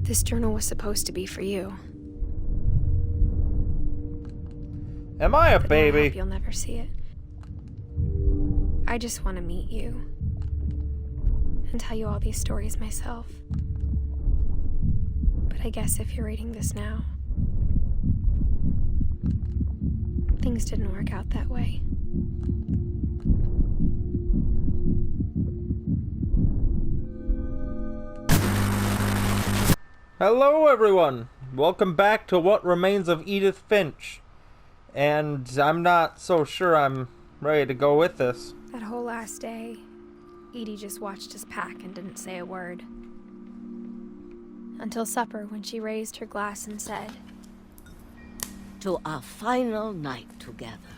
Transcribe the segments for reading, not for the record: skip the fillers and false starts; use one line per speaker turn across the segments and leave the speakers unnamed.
This journal was supposed to be for you.
Am I a
But
baby?
I hope you'll never see it. I just want to meet you. And tell you all these stories myself. But I guess if you're reading this now, things didn't work out that way.
Hello everyone! Welcome back to What Remains of Edith Finch. And I'm not so sure I'm ready to go with this.
That whole last day, Edie just watched us pack and didn't say a word. Until supper, when she raised her glass and said,
"To our final night together,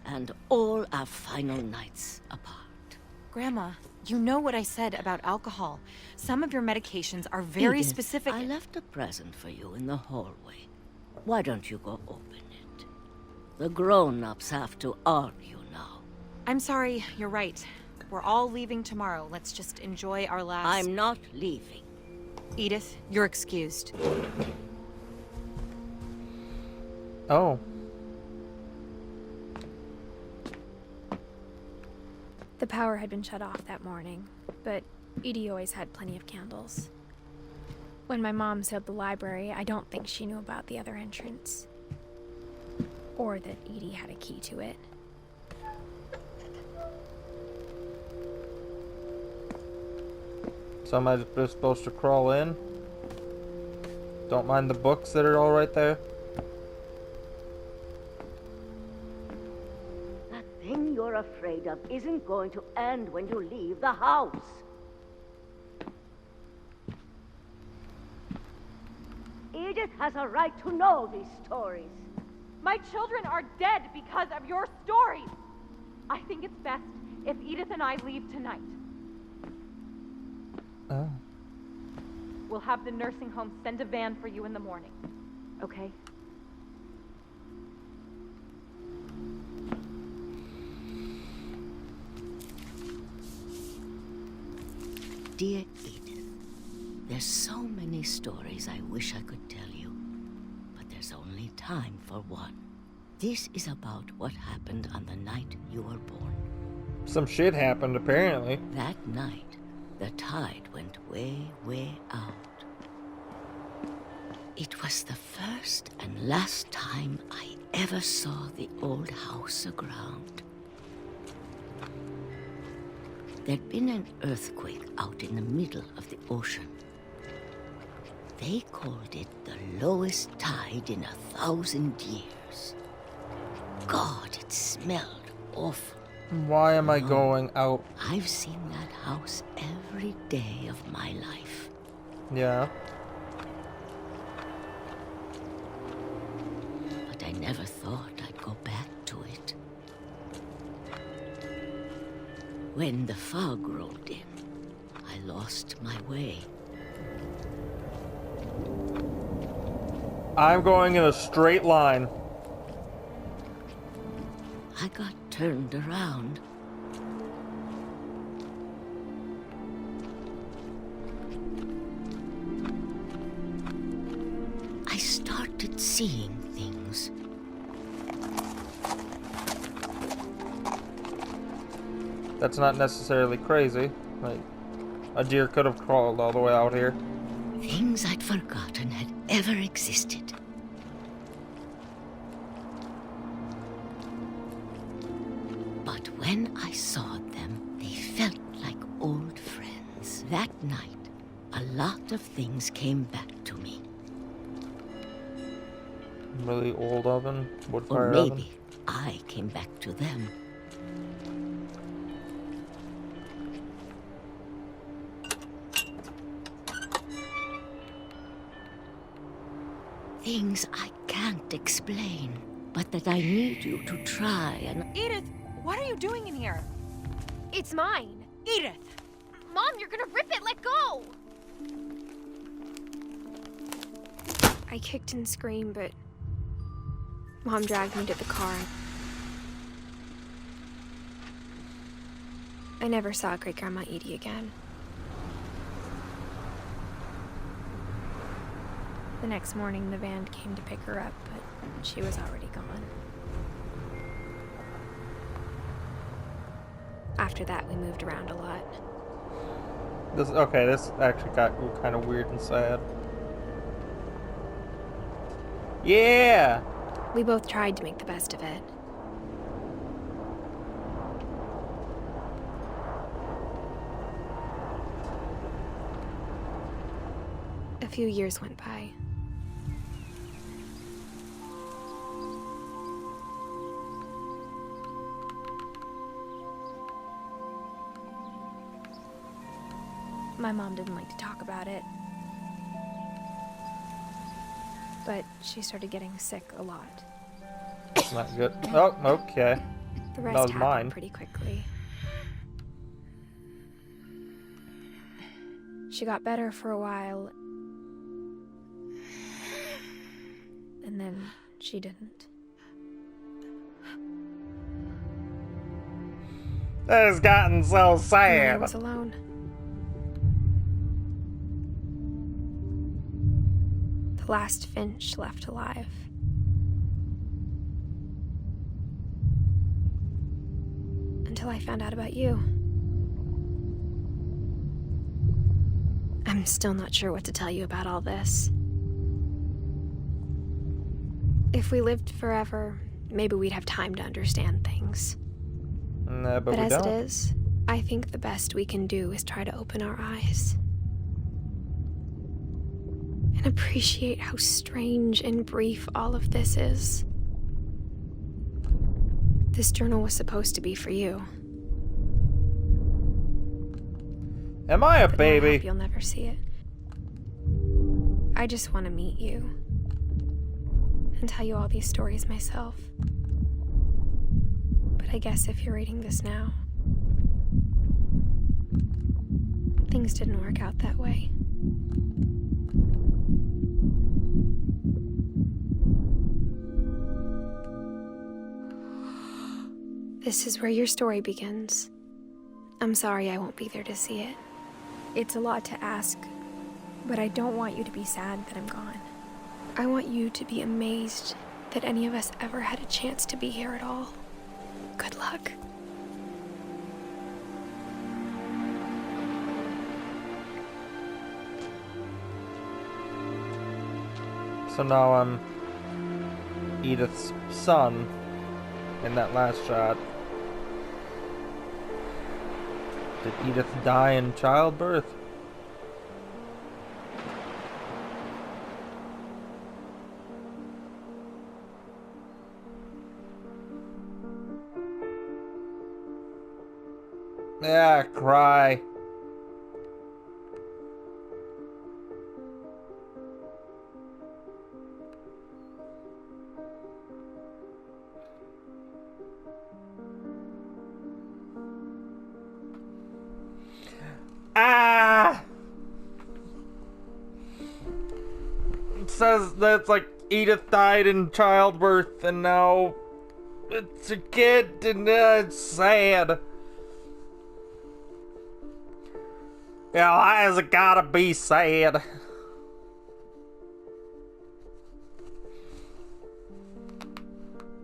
and all our final nights apart."
Grandma, you know what I said about alcohol. Some of your medications are very
Edith,
specific.
I left a present for you in the hallway. Why don't you go open it? The grown-ups have to argue now.
I'm sorry, you're right. We're all leaving tomorrow. Let's just enjoy our last...
I'm not leaving.
Edith, you're excused.
Oh.
the power had been shut off that morning, but Edie always had plenty of candles. When my mom sealed the library, I don't think she knew about the other entrance. Or that Edie had a key to it.
So am I just supposed to crawl in? Don't mind the books that are all right there.
That thing you're afraid of isn't going to end when you leave the house. Edith has a right to know these stories.
My children are dead because of your stories. I think it's best if Edith and I leave tonight.
Oh.
We'll have the nursing home send a van for you in the morning. Okay?
Dear Edith, there's so many stories I wish I could tell you, but there's only time for one. This is about what happened on the night you were born.
Some shit happened, apparently.
That night, the tide went way, way out. It was the first and last time I ever saw the old house aground. There'd been an earthquake out in the middle of the ocean. They called it the lowest tide in 1,000 years. God, it smelled awful.
Why am I going out?
I've seen that house every day of my life.
Yeah.
But I never thought I'd go back to it. When the fog rolled in, I lost my way.
I'm going in a straight line.
I got turned around. I started seeing things.
That's not necessarily crazy. Like, a deer could have crawled all the way out here.
Things I'd forgotten had ever existed. But when I saw them, they felt like old friends. That night, a lot of things came back to me.
Really old oven, wood
Or
fire oven.
maybe I came back to them. Things I can't explain, but that I need you to try and...
Edith, what are you doing in here?
It's mine!
Edith!
Mom, you're gonna rip it! Let go! I kicked and screamed, but Mom dragged me to the car. I never saw Great-Grandma Edie again. The next morning, the van came to pick her up, but she was already gone. After that, we moved around a lot.
This actually got kind of weird and sad. Yeah!
We both tried to make the best of it. A few years went by. My mom didn't like to talk about it, but she started getting sick a lot.
That's not good. Oh, okay.
The
That
rest
was
happened
mine.
pretty quickly. She got better for a while, and then she didn't.
That has gotten so
And then I
sad.
was alone. The last Finch left alive. Until I found out about you. I'm still not sure what to tell you about all this. If we lived forever, maybe we'd have time to understand things.
Nah, but we
As
don't.
it is, I think the best we can do is try to open our eyes. And appreciate how strange and brief all of this is. This journal was supposed to be for you.
Am I a
But now I
baby?
hope you'll never see it. I just want to meet you. And tell you all these stories myself. But I guess if you're reading this now, things didn't work out that way. This is where your story begins. I'm sorry I won't be there to see it. It's a lot to ask, but I don't want you to be sad that I'm gone. I want you to be amazed that any of us ever had a chance to be here at all. Good luck.
So now I'm Edith's son in that last shot. Did Edith die in childbirth? Yeah, cry. Ah! It says that it's like Edith died in childbirth and now it's a kid and it's sad. Yeah, why has it gotta be sad?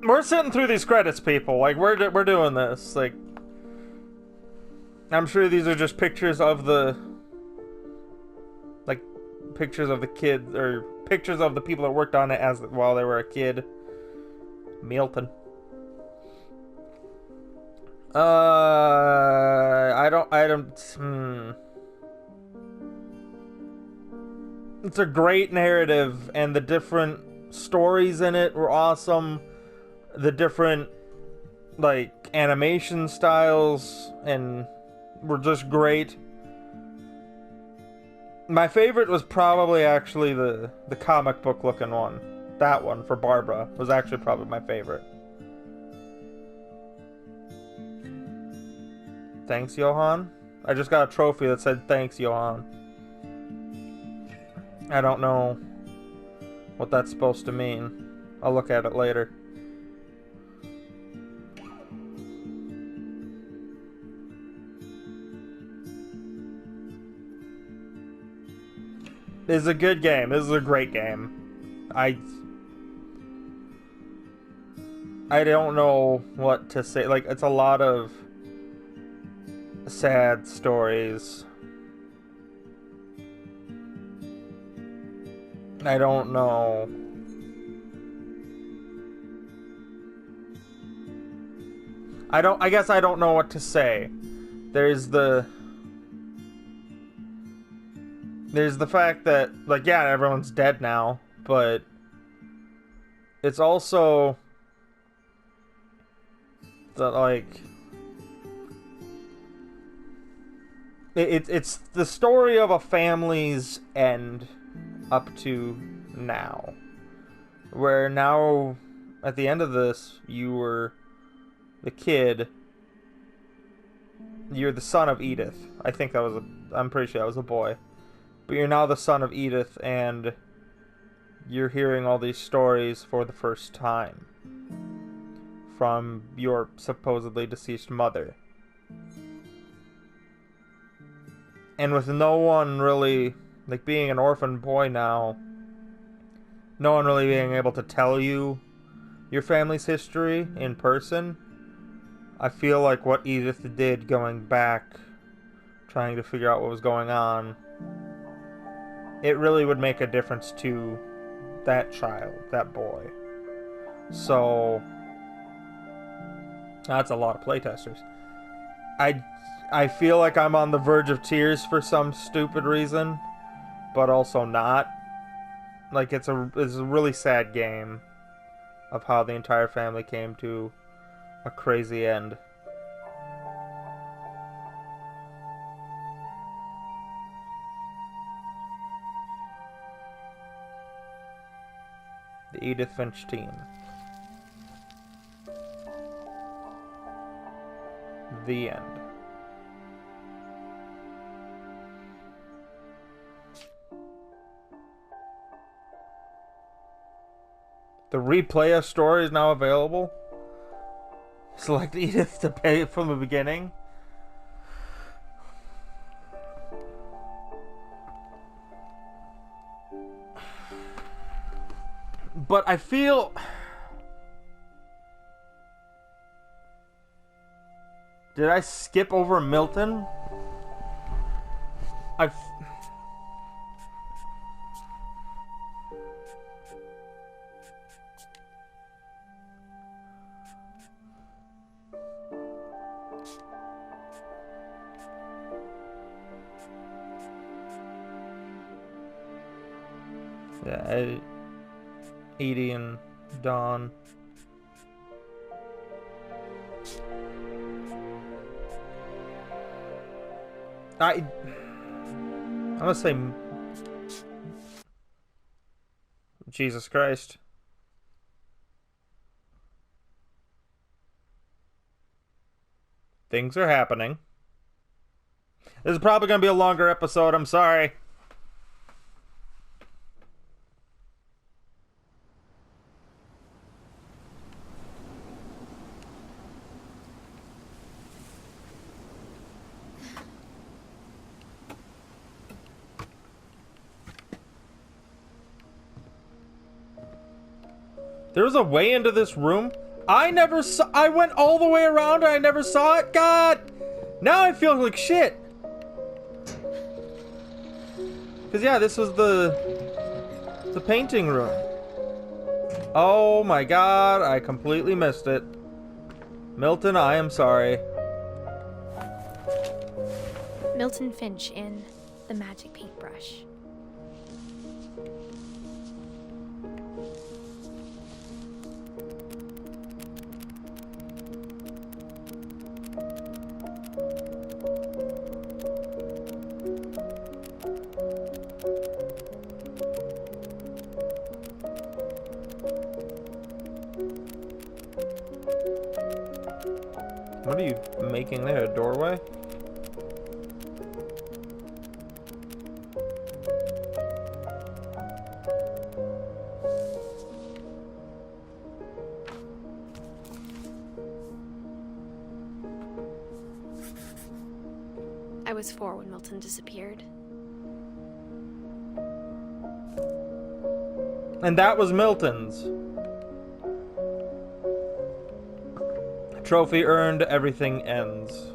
We're sitting through these credits, people. Like, we're doing this. Like, I'm sure these are just pictures of the... Like, pictures of the kids, or pictures of the people that worked on it as while they were a kid. Milton. I don't, It's a great narrative, and the different stories in it were awesome. The different, like, animation styles and were just great. My favorite was probably actually the comic book looking one. That one for Barbara was actually probably my favorite. Thanks, Johan. I just got a trophy that said thanks, Johan. I don't know what that's supposed to mean. I'll look at it later. This is a good game. This is a great game. I don't know what to say. Like, it's a lot of sad stories. I don't know. I guess I don't know what to say. There's the fact that, like, yeah, everyone's dead now, but it's also that, like, it's the story of a family's end up to now. Where now, at the end of this, you were the kid. You're the son of Edith. I think that was I'm pretty sure that was a boy. But you're now the son of Edith, and you're hearing all these stories for the first time from your supposedly deceased mother. And with no one really, like, being an orphan boy now, no one really being able to tell you your family's history in person, I feel like what Edith did going back, trying to figure out what was going on, it really would make a difference to that child, that boy. So, that's a lot of playtesters. I feel like I'm on the verge of tears for some stupid reason, but also not. Like, it's a really sad game of how the entire family came to a crazy end. The Edith Finch team. The end. The replay of story is now available. Select Edith to pay it from the beginning. But I feel... Did I skip over Milton? Yeah, Edie and Dawn. I'm gonna say Jesus Christ. Things are happening. This is probably gonna be a longer episode, I'm sorry. There was a way into this room? I never saw. I went all the way around and I never saw it? God! Now I feel like shit! Because, yeah, this was the painting room. Oh my god, I completely missed it. Milton, I am sorry.
Milton Finch in The Magic Paintbrush.
What are you making there? A doorway?
I was 4 when Milton disappeared.
And that was Milton's. Trophy earned, everything ends.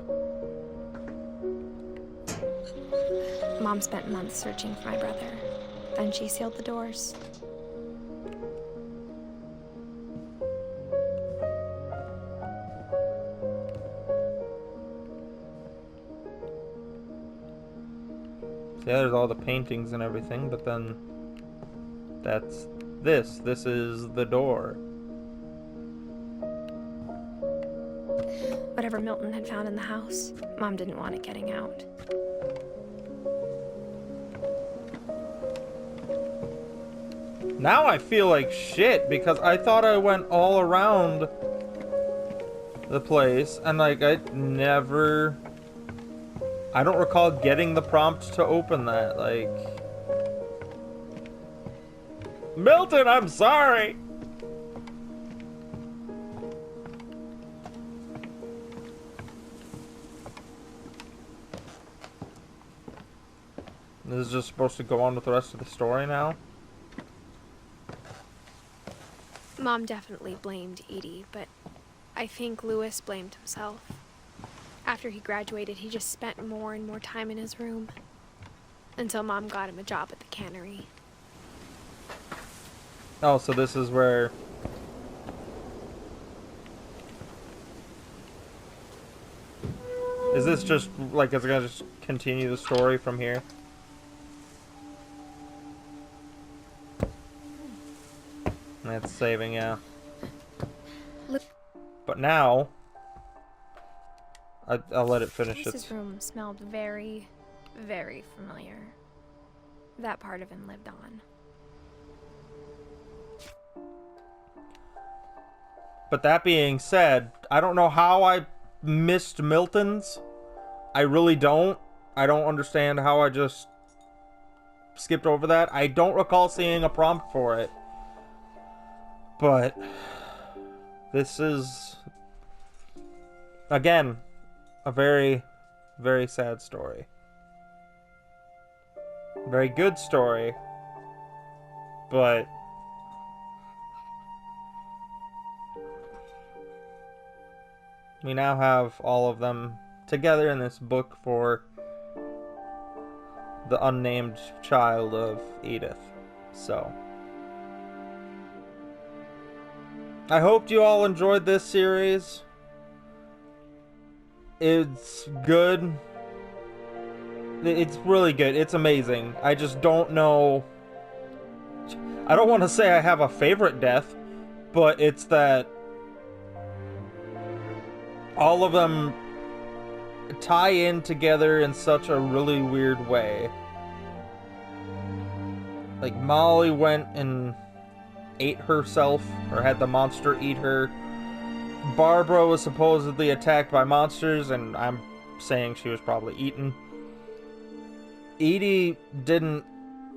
Mom spent months searching for my brother. Then she sealed the doors.
Yeah, there's all the paintings and everything, but then that's this. This is the door.
Whatever Milton had found in the house, Mom didn't want it getting out.
Now I feel like shit because I thought I went all around the place and like I don't recall getting the prompt to open that. Like, Milton, I'm sorry. This is just supposed to go on with the rest of the story now.
Mom definitely blamed Edie, but I think Lewis blamed himself. After he graduated, he just spent more and more time in his room. Until Mom got him a job at the cannery.
Oh, so this is where... Is this just, like, is it gonna just continue the story from here? That's saving, yeah. But now... I'll let it finish its...
His room smelled very, very familiar. That part of him lived on.
But that being said, I don't know how I missed Milton's. I really don't. I don't understand how I just skipped over that. I don't recall seeing a prompt for it. But this is, again, a very, very sad story. Very good story, but we now have all of them together in this book for the unnamed child of Edith. So I hope you all enjoyed this series. It's good. It's really good. It's amazing. I just don't know. I don't want to say I have a favorite death, but it's that all of them tie in together in such a really weird way. Like, Molly went and ate herself, or had the monster eat her. Barbara was supposedly attacked by monsters, and I'm saying she was probably eaten. Edie didn't...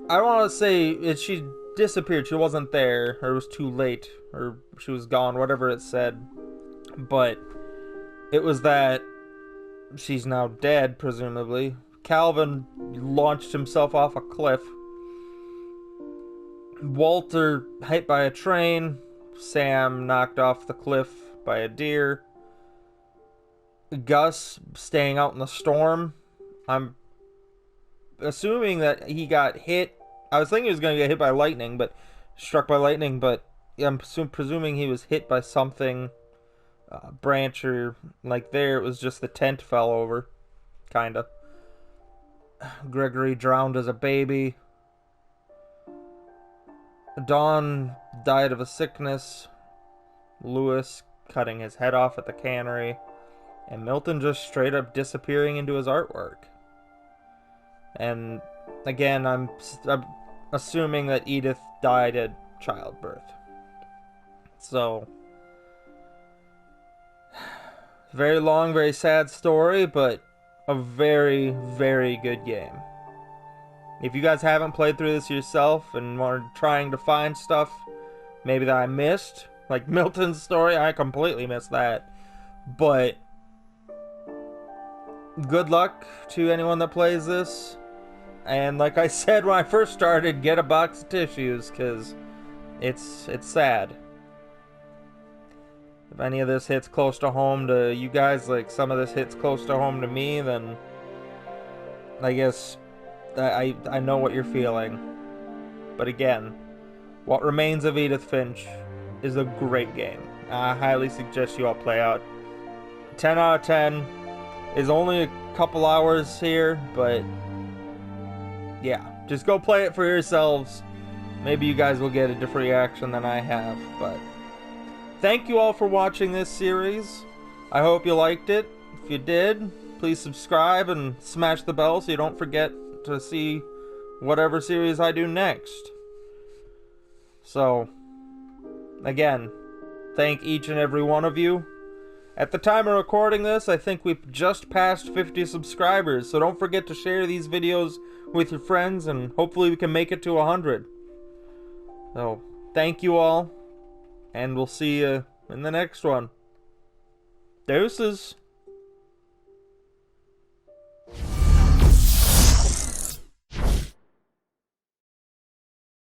I don't want to say she disappeared. She wasn't there, or it was too late, or she was gone, whatever it said. But it was that she's now dead, presumably. Calvin launched himself off a cliff. Walter hit by a train. Sam knocked off the cliff by a deer. Gus staying out in the storm. I'm assuming that he got hit. I was thinking he was going to get hit by lightning, but struck by lightning, but I'm presuming he was hit by something, branch or like there. It was just the tent fell over, kind of. Gregory drowned as a baby. Dawn died of a sickness. Lewis cutting his head off at the cannery. And Milton just straight up disappearing into his artwork. And again, I'm assuming that Edith died at childbirth. So, very long, very sad story, but a very, very good game. If you guys haven't played through this yourself and are trying to find stuff maybe that I missed, like Milton's story, I completely missed that. But good luck to anyone that plays this. And like I said when I first started, get a box of tissues, because it's sad. If any of this hits close to home to you guys, like some of this hits close to home to me, then I guess I know what you're feeling. But again, What Remains of Edith Finch is a great game. I highly suggest you all play out. 10 out of 10 is only a couple hours here, but yeah, just go play it for yourselves. Maybe you guys will get a different reaction than I have, but thank you all for watching this series. I hope you liked it. If you did, please subscribe and smash the bell so you don't forget to see whatever series I do next. So, again, thank each and every one of you. At the time of recording this, I think we've just passed 50 subscribers, so don't forget to share these videos with your friends, and hopefully we can make it to 100. So, thank you all, and we'll see you in the next one. Deuces.